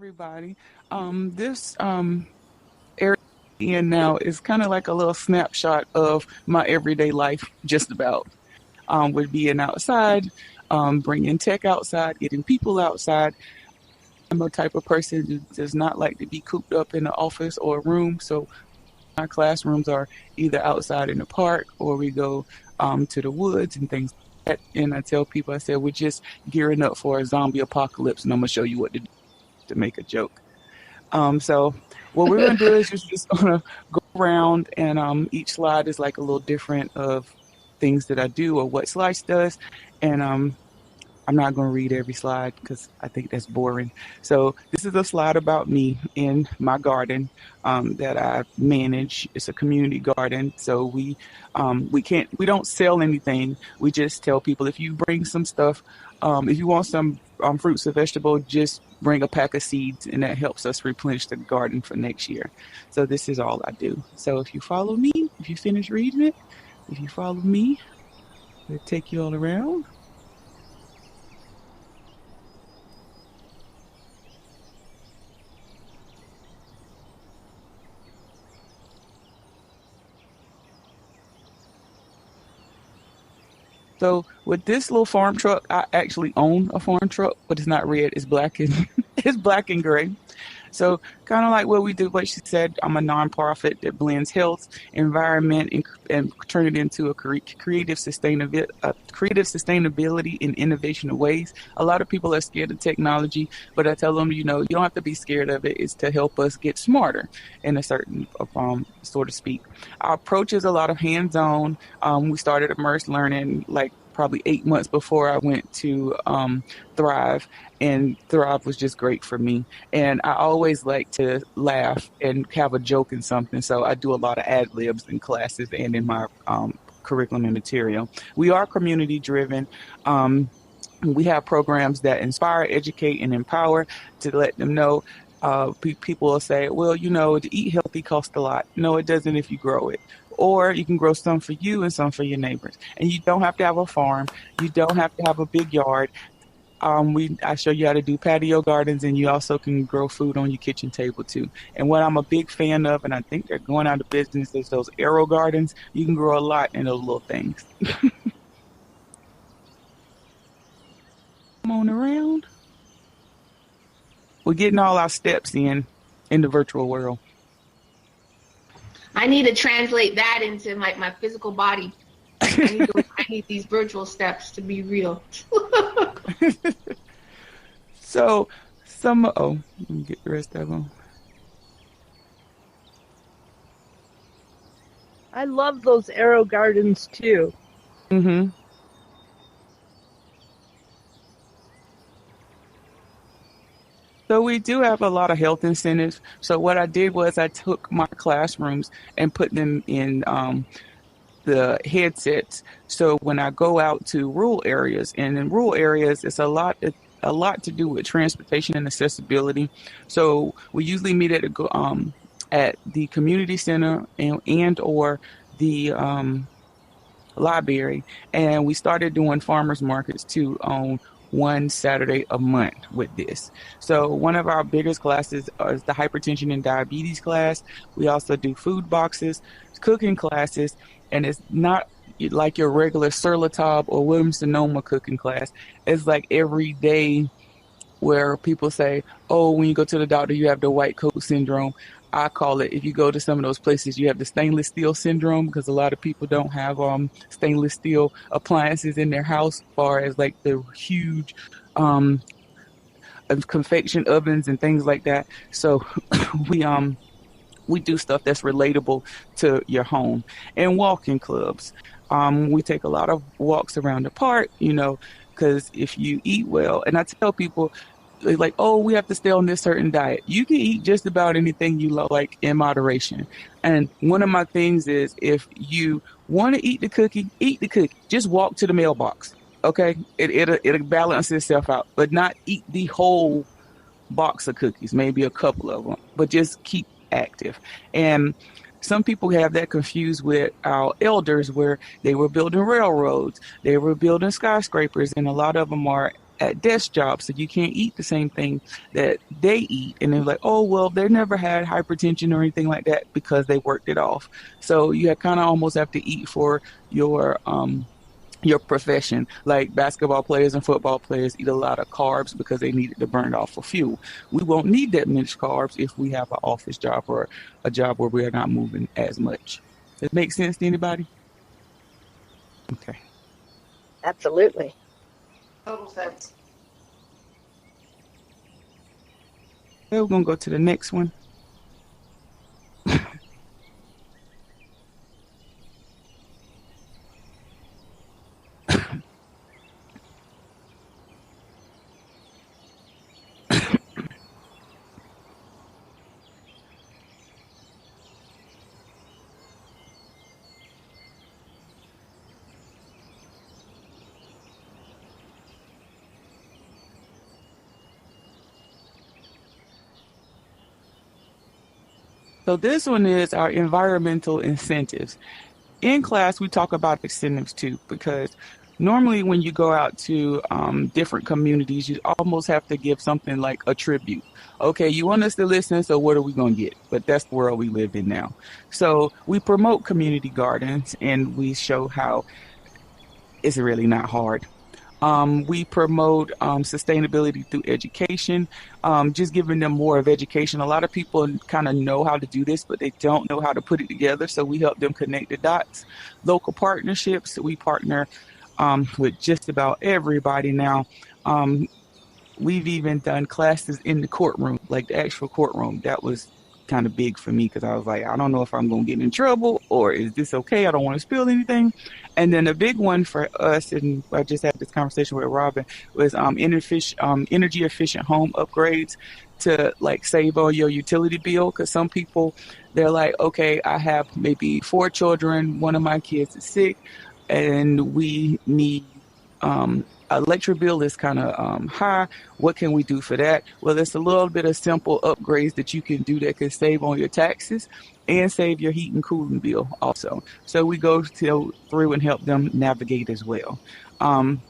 everybody. This area in now is kind of like a little snapshot of my everyday life, just about. With being outside, bringing tech outside, getting people outside. I'm a type of person who does not like to be cooped up in an office or a room, so my classrooms are either outside in the park or we go to the woods and things like that. And I tell people, I said, we're just gearing up for a zombie apocalypse, and I'm going to show you what to do to make a joke. So what we're going to do is just going to go around, and each slide is like a little different of things that I do or what slice does. And I'm not going to read every slide because I think that's boring. So this is a slide about me in my garden that I manage. It's a community garden, so we don't sell anything. We just tell people if you bring some stuff, if you want some fruits or vegetables, just bring a pack of seeds, and that helps us replenish the garden for next year. So this is all I do. So if you follow me, if you finish reading it, if you follow me, we'll take you all around. So with this little farm truck, I actually own a farm truck, but it's not red. It's black and it's black and gray. So kind of like what we do, what she said, I'm a nonprofit that blends health, environment, and turn it into a creative sustainability and innovation of ways. A lot of people are scared of technology, but I tell them, you don't have to be scared of it. It's to help us get smarter in a certain, so to speak. Our approach is a lot of hands-on. We started immerse learning like probably 8 months before I went to Thrive, and Thrive was just great for me. And I always like to laugh and have a joke in something, so I do a lot of ad libs in classes and in my curriculum and material. We are community driven. We have programs that inspire, educate, and empower to let them know. People will say, well, to eat healthy costs a lot. No, it doesn't if you grow it. Or you can grow some for you and some for your neighbors. And you don't have to have a farm. You don't have to have a big yard. I show you how to do patio gardens, and you also can grow food on your kitchen table too. And what I'm a big fan of, and I think they're going out of business, is those arrow gardens. You can grow a lot in those little things. Come on around. We're getting all our steps in the virtual world. I need to translate that into my physical body. I need these virtual steps to be real. So let me get the rest of them. I love those arrow gardens too. Mm-hmm. So we do have a lot of health incentives. So what I did was I took my classrooms and put them in the headsets. So when I go out to rural areas, and in rural areas, it's a lot to do with transportation and accessibility. So we usually meet at the community center and or the library, and we started doing farmers markets too on one Saturday a month with this. So one of our biggest classes is the hypertension and diabetes class. We also do food boxes, cooking classes, and it's not like your regular Serlatop or Williams Sonoma cooking class. It's like every day where people say, oh, when you go to the doctor, you have the white coat syndrome. I call it, if you go to some of those places, you have the stainless steel syndrome, because a lot of people don't have stainless steel appliances in their house, as far as like the huge confection ovens and things like that. So we we do stuff that's relatable to your home. And walking clubs. We take a lot of walks around the park, because if you eat well, and I tell people, they're like, oh, we have to stay on this certain diet. You can eat just about anything you like in moderation. And one of my things is, if you want to eat the cookie, eat the cookie. Just walk to the mailbox. Okay, it'll balance itself out, but not eat the whole box of cookies, maybe a couple of them, but just keep active. And some people have that confused with our elders, where they were building railroads, they were building skyscrapers, and a lot of them are at desk jobs, so you can't eat the same thing that they eat. And they're like, oh, well, they never had hypertension or anything like that because they worked it off. So you kind of almost have to eat for your profession. Like basketball players and football players eat a lot of carbs because they need it to burn off for fuel. We won't need that much carbs if we have an office job or a job where we are not moving as much. Does it make sense to anybody? Okay. Absolutely. Total sense. Okay, we're gonna go to the next one. So this one is our environmental incentives. In class, we talk about incentives too, because normally when you go out to different communities, you almost have to give something like a tribute. Okay, you want us to listen, so what are we going to get? But that's the world we live in now. So we promote community gardens and we show how it's really not hard. We promote sustainability through education, just giving them more of education. A lot of people kind of know how to do this, but they don't know how to put it together. So we help them connect the dots. Local partnerships. We partner with just about everybody now. Um, we've even done classes in the courtroom, like the actual courtroom. That was kind of big for me because I was like, I don't know if I'm going to get in trouble or is this okay? I don't want to spill anything. And then a big one for us, and I just had this conversation with Robin, was energy efficient home upgrades to like save on your utility bill. Because some people, they're like, okay, I have maybe 4 children, one of my kids is sick, and we need electric bill is kind of high. What can we do for that? Well, there's a little bit of simple upgrades that you can do that can save on your taxes and save your heat and cooling bill also. So we go through and help them navigate as well. Um,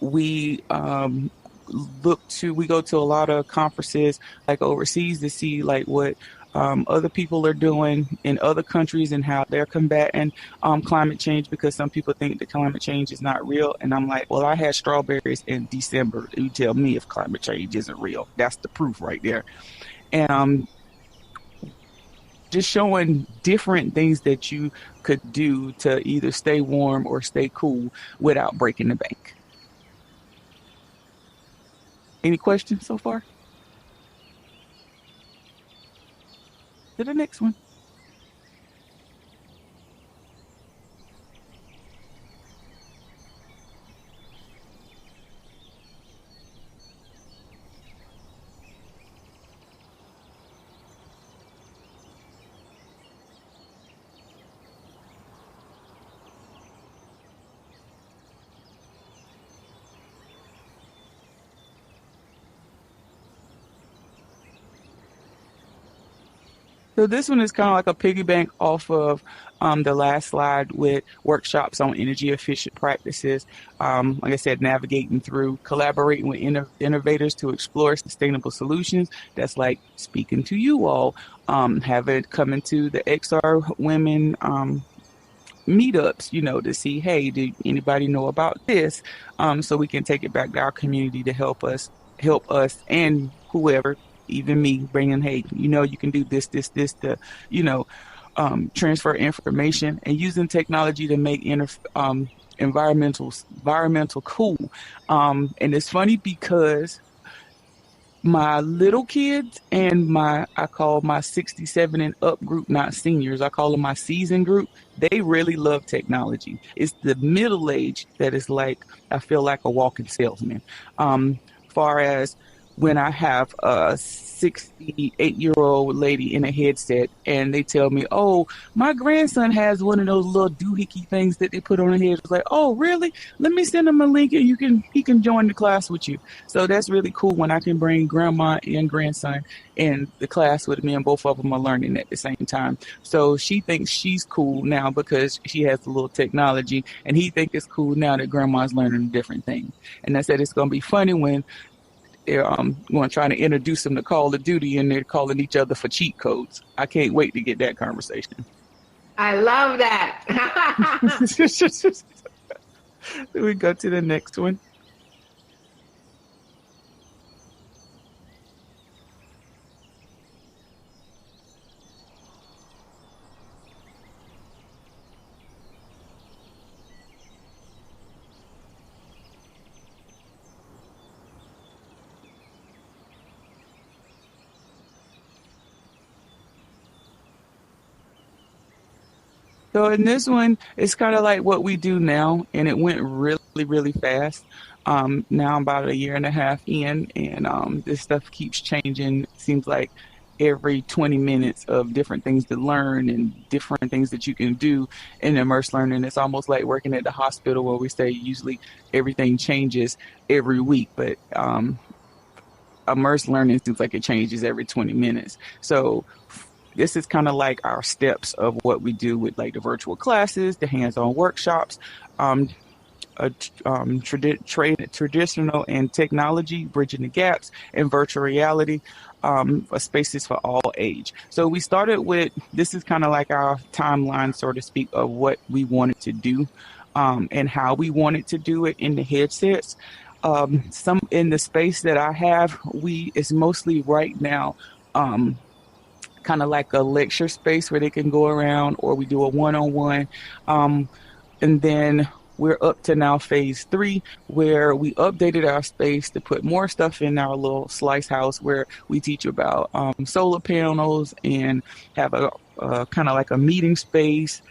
we we go to a lot of conferences like overseas to see like what other people are doing in other countries and how they're combating climate change, because some people think that climate change is not real, and I'm like, well, I had strawberries in December. You tell me if climate change isn't real. That's the proof right there. And just showing different things that you could do to either stay warm or stay cool without breaking the bank. Any questions so far? To the next one. So this one is kind of like a piggy bank off of the last slide with workshops on energy efficient practices. Like I said, navigating through, collaborating with innovators to explore sustainable solutions. That's like speaking to you all, having coming to the XR Women meetups, to see, hey, did anybody know about this? So we can take it back to our community to help us and whoever, even me, bringing, hey, you can do this to, you know, transfer information and using technology to make environmental cool. And it's funny because my little kids and I call my 67 and up group, not seniors, I call them my seasoned group, they really love technology. It's the middle age that is like, I feel like a walking salesman. Far as when I have a 68-year-old lady in a headset and they tell me, oh, my grandson has one of those little doohickey things that they put on the head. It's like, oh, really? Let me send him a link and he can join the class with you. So that's really cool when I can bring grandma and grandson in the class with me and both of them are learning at the same time. So she thinks she's cool now because she has a little technology, and he thinks it's cool now that grandma's learning a different thing. And I said it's going to be funny when they're going to try to introduce them to Call of Duty and they're calling each other for cheat codes. I can't wait to get that conversation. I love that. We go to the next one. So in this one, it's kind of like what we do now, and it went really, really fast. Now I'm about a year and a half in, and this stuff keeps changing. It seems like every 20 minutes of different things to learn and different things that you can do in immerse learning. It's almost like working at the hospital where we say usually everything changes every week, but immerse learning seems like it changes every 20 minutes. So this is kind of like our steps of what we do with like the virtual classes, the hands-on workshops, um, traditional and technology, bridging the gaps, and virtual reality, spaces for all age. So we started with, this is kind of like our timeline, so to speak, of what we wanted to do, and how we wanted to do it in the headsets. Some in the space that I have, it's mostly right now, kind of like a lecture space where they can go around, or we do a one-on-one. And then we're up to now phase 3, where we updated our space to put more stuff in our little slice house where we teach about solar panels and have a kind of like a meeting space.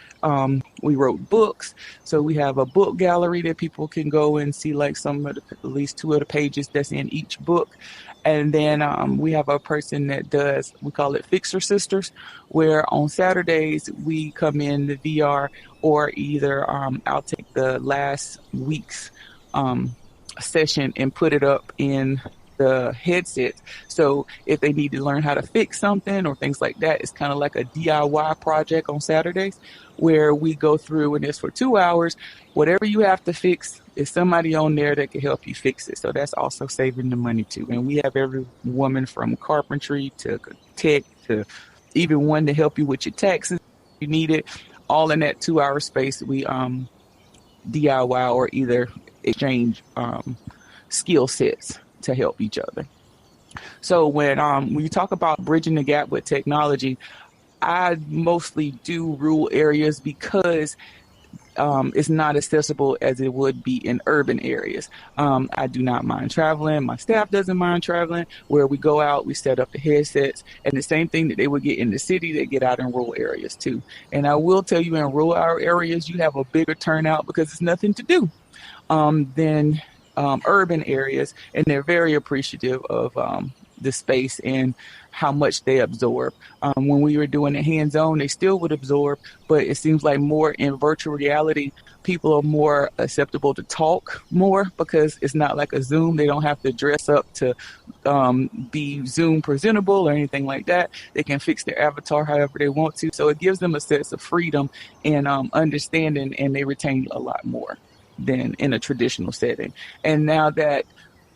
We wrote books, so we have a book gallery that people can go and see like at least 2 of the pages that's in each book. And then we have a person that does, we call it Fixer Sisters, where on Saturdays we come in the VR, or either I'll take the last week's session and put it up in the headset. So if they need to learn how to fix something or things like that, it's kind of like a DIY project on Saturdays where we go through, and it's for 2 hours. Whatever you have to fix, is somebody on there that can help you fix it. So that's also saving the money too. And we have every woman from carpentry to tech to even one to help you with your taxes if you need it. All in that 2 hour space, we DIY or either exchange skill sets to help each other. So when you talk about bridging the gap with technology, I mostly do rural areas because it's not accessible as it would be in urban areas. I do not mind traveling. My staff doesn't mind traveling. Where we go out, we set up the headsets, and the same thing that they would get in the city, they get out in rural areas too. And I will tell you, in rural areas, you have a bigger turnout because it's nothing to do than urban areas, and they're very appreciative of the space and how much they absorb. When we were doing it hands-on, they still would absorb, but it seems like more in virtual reality, people are more acceptable to talk more because it's not like a Zoom. They don't have to dress up to be Zoom presentable or anything like that. They can fix their avatar however they want to. So it gives them a sense of freedom and understanding, and they retain a lot more than in a traditional setting. And now that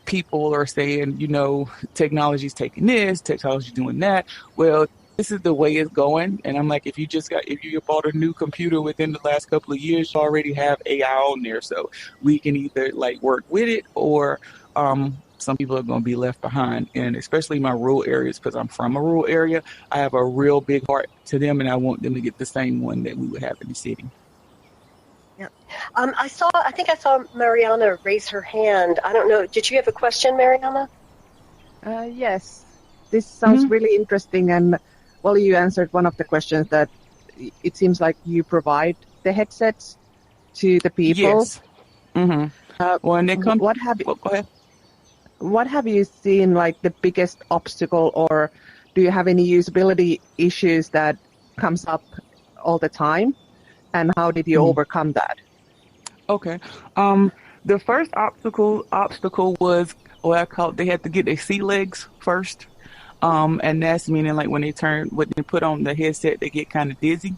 people are saying, technology's taking this, technology's doing that, well, this is the way it's going. And I'm like, if you bought a new computer within the last couple of years, you already have AI on there. So we can either like work with it, or some people are going to be left behind. And especially my rural areas, because I'm from a rural area, I have a real big heart to them, and I want them to get the same one that we would have in the city. Yeah. I think I saw Mariana raise her hand. I don't know. Did you have a question, Mariana? Yes. This sounds really interesting. And well, you answered one of the questions that it seems like you provide the headsets to the people. Yes. Mm-hmm. When they come, what have go ahead. what have you seen like the biggest obstacle, or do you have any usability issues that comes up all the time, and how did you Mhm. overcome that? Okay. The first obstacle was what I call they had to get their sea legs first. And that's meaning like when they put on the headset, they get kind of dizzy.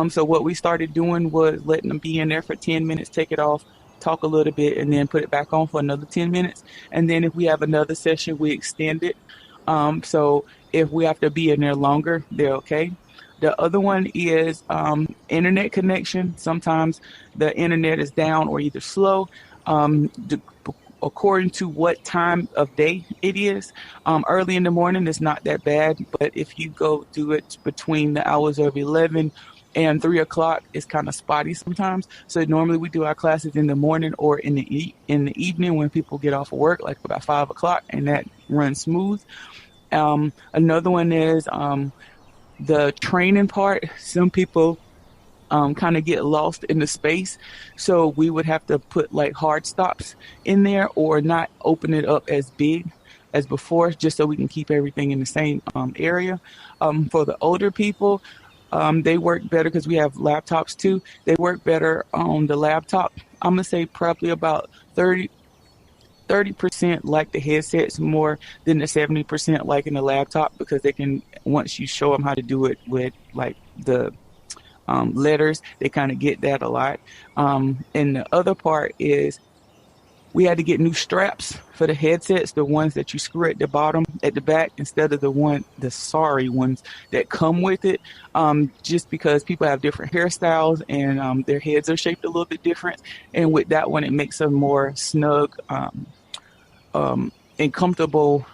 So what we started doing was letting them be in there for 10 minutes, take it off, talk a little bit, and then put it back on for another 10 minutes. And then if we have another session, we extend it. So if we have to be in there longer, they're okay. The other one is internet connection. Sometimes the internet is down or either slow. According to what time of day it is. Early in the morning is not that bad, but if you go do it between the hours of 11 and 3 o'clock, it's kind of spotty sometimes. So normally we do our classes in the morning or in the evening when people get off of work, like about 5 o'clock, and that runs smooth. Another one is the training part. Some people kind of get lost in the space. So we would have to put like hard stops in there or not open it up as big as before, just so we can keep everything in the same area. For the older people, they work better because we have laptops too. They work better on the laptop. I'm gonna say probably about 30% like the headsets more than the 70% like in the laptop because they can once you show them how to do it with like the letters. They kind of get that a lot. And the other part is we had to get new straps for the headsets, the ones that you screw at the bottom, at the back, instead of the sorry ones that come with it. Just because people have different hairstyles and their heads are shaped a little bit different. And with that one, it makes them more snug and comfortable.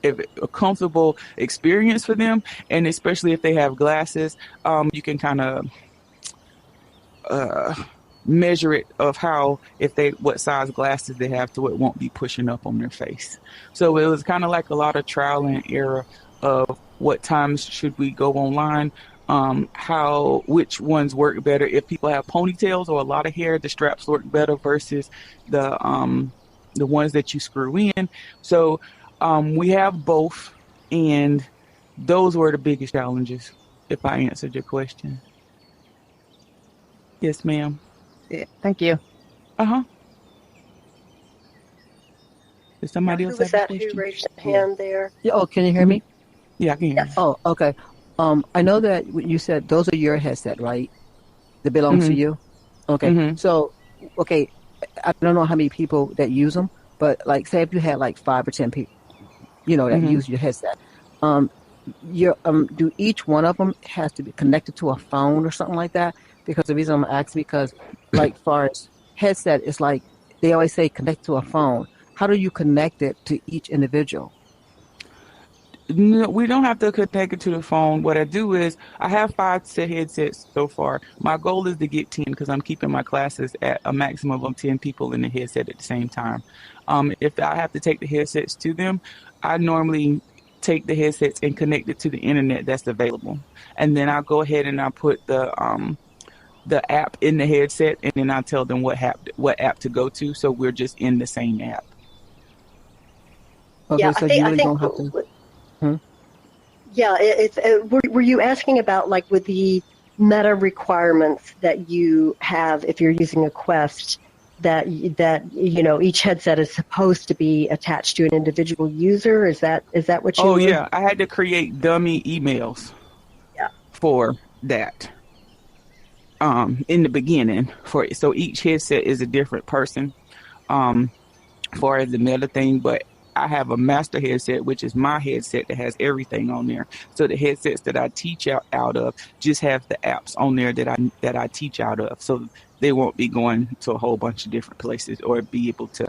If a comfortable experience for them, and especially if they have glasses, you can kind of uh, measure it of how if they what size glasses they have so it won't be pushing up on their face. So it was kind of like a lot of trial and error of what times should we go online, how which ones work better. If people have ponytails or a lot of hair, the straps work better versus the ones that you screw in. So we have both, and those were the biggest challenges. If I answered your question, yes, ma'am. Yeah, thank you. Uh-huh. Does Yeah, somebody who else was have a that who question? raised their Yeah. hand there? Yeah. Oh, can you hear Hmm. me? Yeah, I can hear Yes. Oh, okay. I know that you said those are your headset, right? That belongs to you. you. Okay. Hmm. So, okay, I don't know how many people that use them, but like, say if you had like 5 or 10 people, that Hmm. use your headset, um, do each one of them has to be connected to a phone or something like that? Because the reason I'm asking because, like, far as headset, it's like they always say connect to a phone. How do you connect it to each individual? No, we don't have to connect it to the phone. What I do is I have 5 set headsets so far. My goal is to get 10 because I'm keeping my classes at a maximum of 10 people in the headset at the same time. If I have to take the headsets to them, I normally take the headsets and connect it to the internet that's available. And then I'll go ahead and I put the app in the headset, and then I tell them what app to go to. So we're just in the same app. Okay, Yeah, so you I really think don't have to. Hmm? yeah, it's were you asking about like with the meta requirements that you have if you're using a Quest that each headset is supposed to be attached to an individual user? Is that what you Oh were? yeah, I had to create dummy emails Yeah. for that in the beginning for it. So each headset is a different person far as the meta thing, but I have a master headset, which is my headset that has everything on there. So the headsets that I teach out of just have the apps on there that I teach out of. So they won't be going to a whole bunch of different places or be able to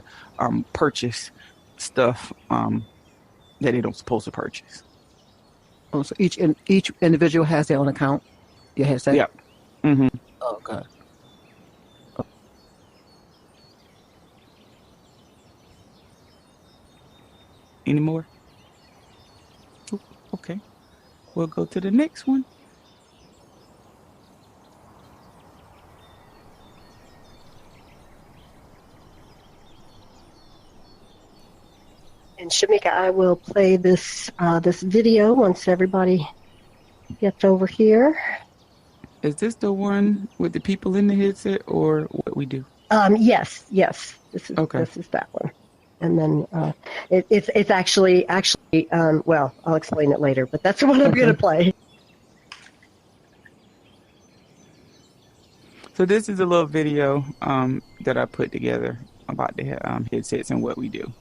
purchase stuff that they don't supposed to purchase. Oh, so each individual has their own account, your headset. Yep. Hmm. Oh, okay. Any more? Okay. We'll go to the next one. And Shemecka, I will play this video once everybody gets over here. Is this the one with the people in the headset or what we do? Yes. Okay. This is that one. And then it's actually well, I'll explain it later, but that's the one I'm going to play. So this is a little video that I put together about the headsets and what we do.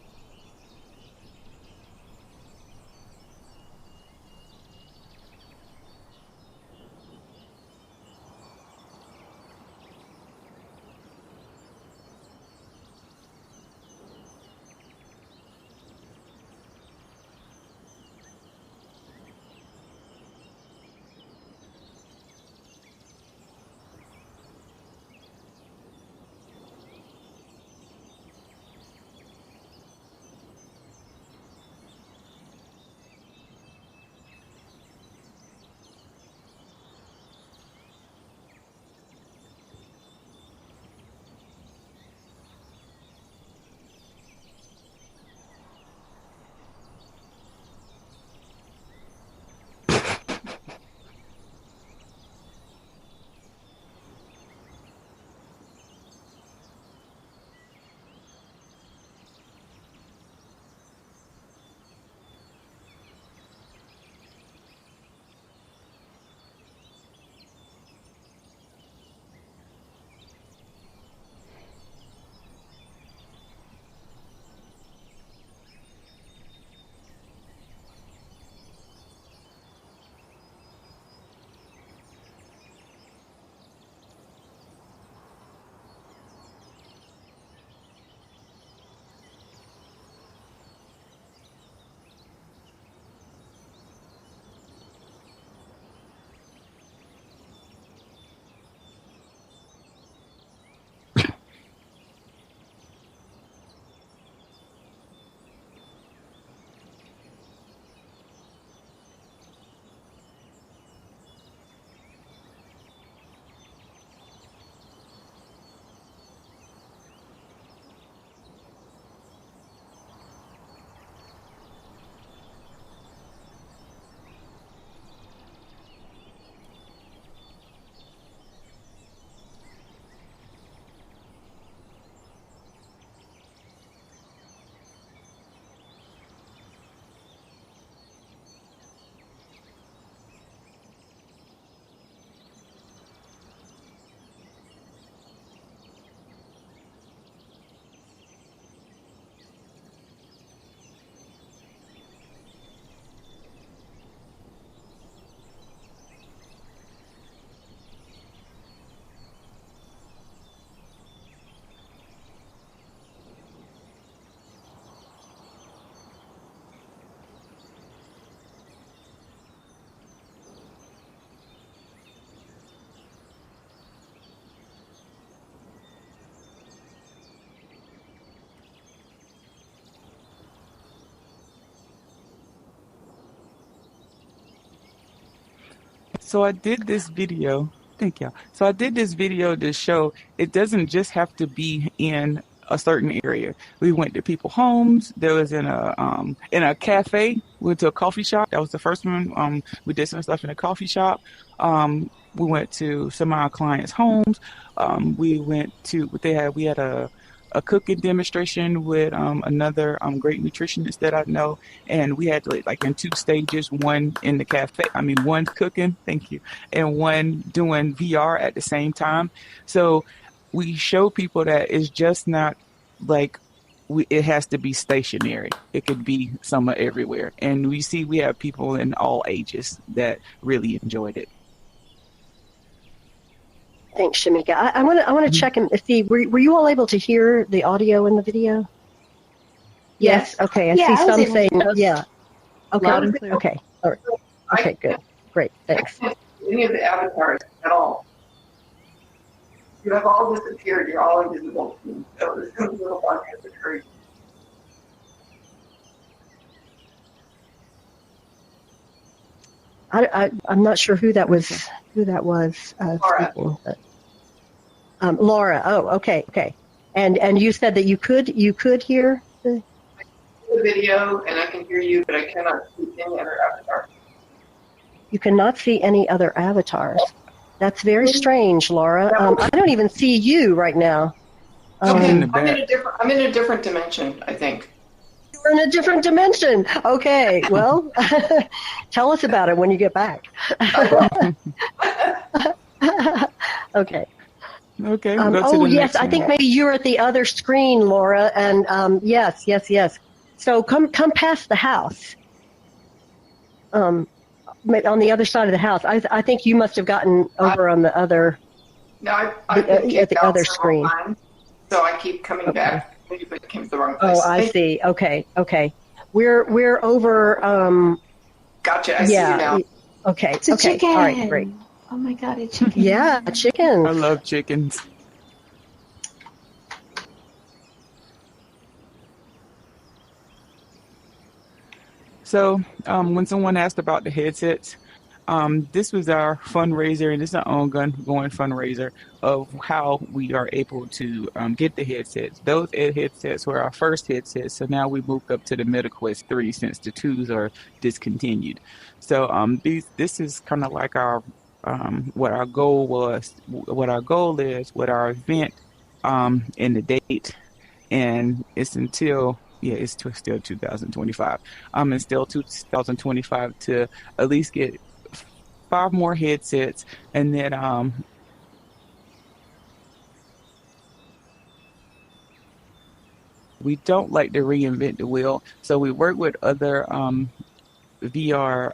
So I did this video. Thank you. So I did this video to show it doesn't just have to be in a certain area. We went to people's homes. There was in a cafe. We went to a coffee shop. That was the first one. We did some stuff in a coffee shop. We went to some of our clients' homes. We had a cooking demonstration with another great nutritionist that I know, and we had like in two stages, one in the cafe, one cooking, thank you, and one doing VR at the same time. So we show people that it's just not like it has to be stationary. It could be somewhere everywhere. And we have people in all ages that really enjoyed it. Thanks, Shemecka. I want to check and see. Were you all able to hear the audio in the video? Yes. Okay. I see some saying yeah. Okay. Loud and clear. Okay. All right. Okay. Good. Great. Thanks. Any of the avatars at all. You have all disappeared. You're all invisible. So this little bug has occurred. I'm not sure who that was. Laura. Speaking. But, Laura. Oh, okay. And you said that you could hear the. the video and I can hear you, but I cannot see any other avatar. You cannot see any other avatars. That's very strange, Laura. I don't even see you right now. She's in the I'm back. in a different dimension, I think. You're in a different dimension. Okay, well, tell us about it when you get back. Okay. Okay, we'll go to the Yes, next I think one. maybe you're at the other screen, Laura. And yes. So come past the house. On the other side of the house. I think you must have gotten over on the other. No, I've been at kicked the out other several screen. times, so I keep coming Okay. back. Maybe it came to the wrong place. Oh, I see. Okay. We're over. Gotcha. I see you now. Okay. It's a chicken. All right. Great. Oh my God, a chicken. Yeah, chickens. I love chickens. So, when someone asked about the headsets, this was our fundraiser, and it's our ongoing fundraiser of how we are able to get the headsets. Those headsets were our first headsets, so now we moved up to the MetaQuest 3 since the 2s are discontinued. So, this is kind of like our what our goal was, what our goal is, what our event, and the date, and it's until it's still 2025. It's still 2025 to at least get 5 more headsets, and then we don't like to reinvent the wheel, so we work with other VR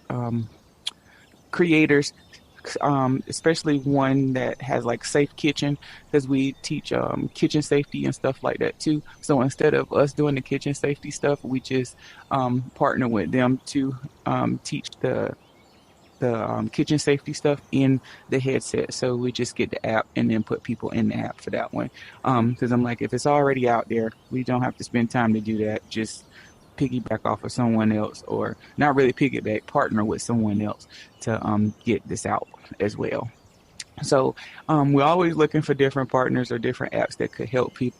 um, creators, especially one that has like safe kitchen, because we teach kitchen safety and stuff like that too. So instead of us doing the kitchen safety stuff, we just partner with them to teach the kitchen safety stuff in the headset. So we just get the app and then put people in the app for that one. Because I'm like, if it's already out there, we don't have to spend time to do that. Just piggyback off of someone else, or not really piggyback, partner with someone else to get this out as well. So we're always looking for different partners or different apps that could help people.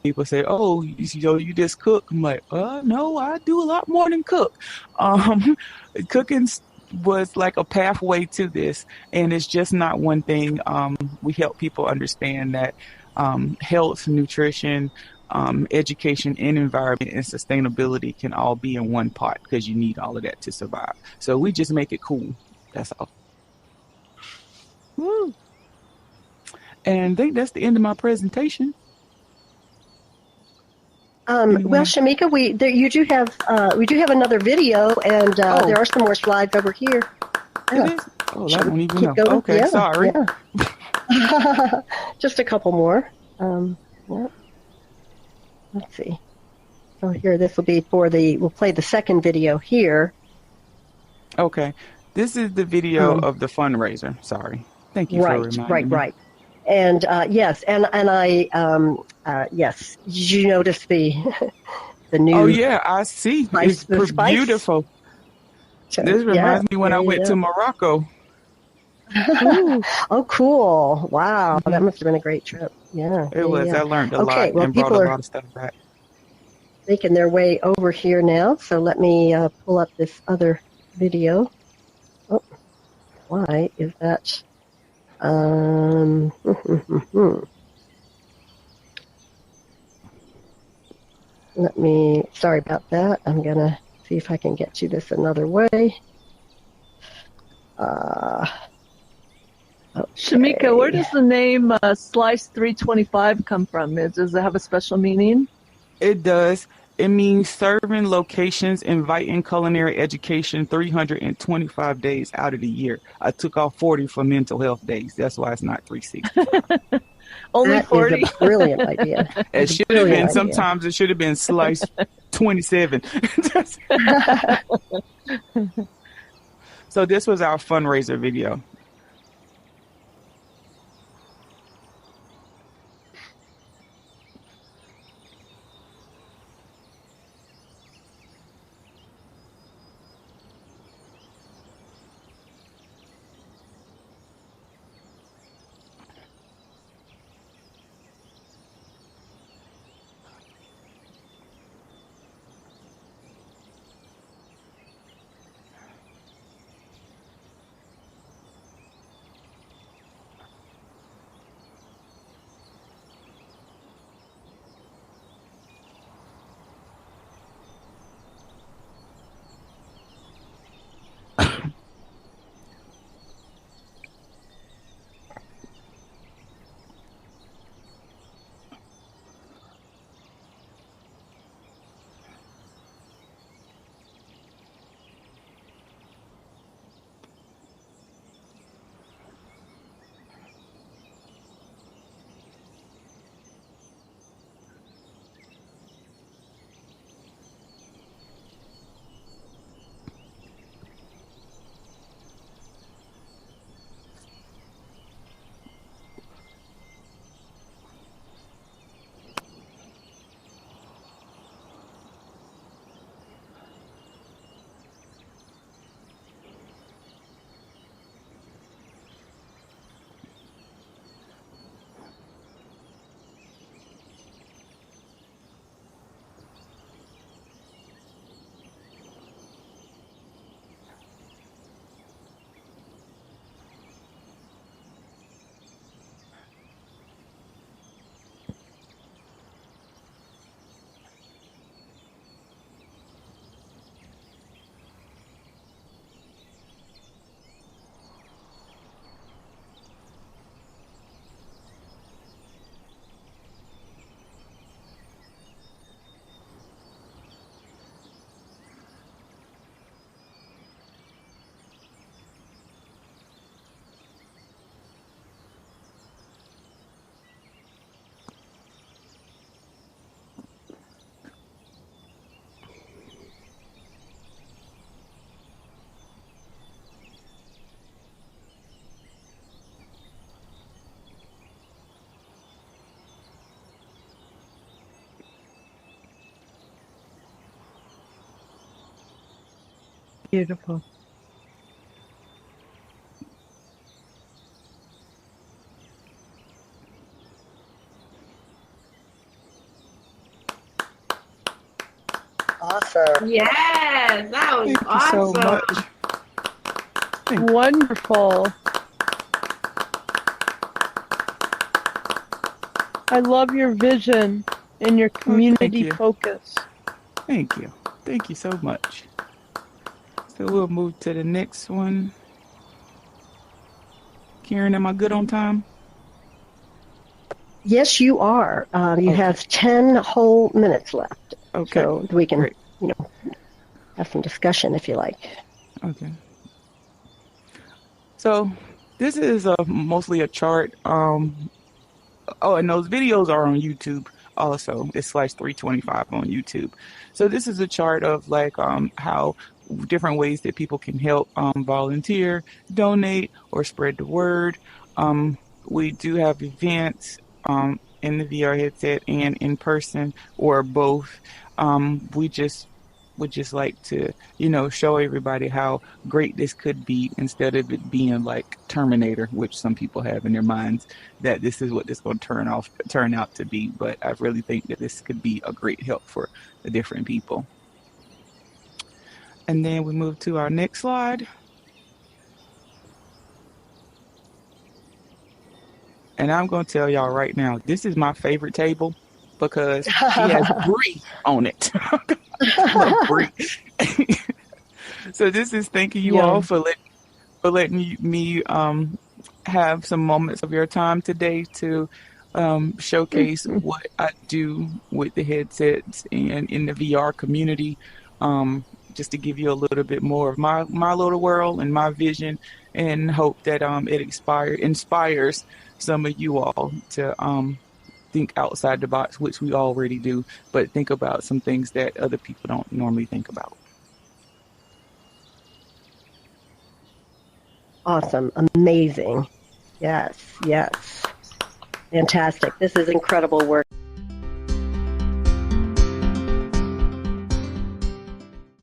People say, "Oh, you just cook." I'm like, no, I do a lot more than cook. Um, cooking was like a pathway to this, and it's just not one thing. We help people understand that health, nutrition, education, and environment and sustainability can all be in one pot because you need all of that to survive. So we just make it cool. That's all. Woo. And I think that's the end of my presentation. Well, Shemecka, we do have another video, and there are some more slides over here. Yeah. It is? Oh, I don't even know. Going? Okay, Yeah, sorry. Yeah. Just a couple more. Yeah. Let's see. So here, this will be we'll play the second video here. Okay. This is the video of the fundraiser. Sorry. Thank you for reminding me. Right. And yes, and I yes. Did you notice the new? Oh yeah, I see. Spice, It's beautiful. This reminds me when I went to Morocco. Oh, cool! Wow, Mm-hmm. that must have been a great trip. Yeah, it was. Yeah. I learned a lot well, and brought a lot of stuff back. Making their way over here now. So let me pull up this other video. Oh, why is that? Sorry about that. I'm going to see if I can get to this another way. Shemecka, where does the name Slice 325 come from? Does it have a special meaning? It does. It means serving locations, inviting culinary education 325 days out of the year. I took off 40 for mental health days. That's why it's not 360. Only 40? That is a brilliant idea. It should have been. Sometimes it should have been slice 27. So this was our fundraiser video. Beautiful. Awesome. Yes, that was Thank you so awesome. much. Thank you. Wonderful. I love your vision and your Oh, thank community you. focus. Thank you. Thank you so much. So we'll move to the next one. Karen, am I good on time? Yes, you are. You Okay. have 10 whole minutes left. Okay. So we can, Great. have some discussion if you like. Okay. So this is mostly a chart. Oh, and those videos are on YouTube also. It's slash 325 on YouTube. So this is a chart of like how different ways that people can help volunteer, donate, or spread the word. We do have events in the VR headset and in person or both. We just would just like to, show everybody how great this could be instead of it being like Terminator, which some people have in their minds that this is what this going to turn out to be. But I really think that this could be a great help for the different people. And then we move to our next slide. And I'm going to tell y'all right now, this is my favorite table because she has Brie on it. I love Brie. So this is thanking you all Yum. for letting me have some moments of your time today to showcase what I do with the headsets and in the VR community. Just to give you a little bit more of my little world and my vision, and hope that it inspires some of you all to think outside the box, which we already do, but think about some things that other people don't normally think about. Awesome. Amazing. Yes, yes. Fantastic. This is incredible work.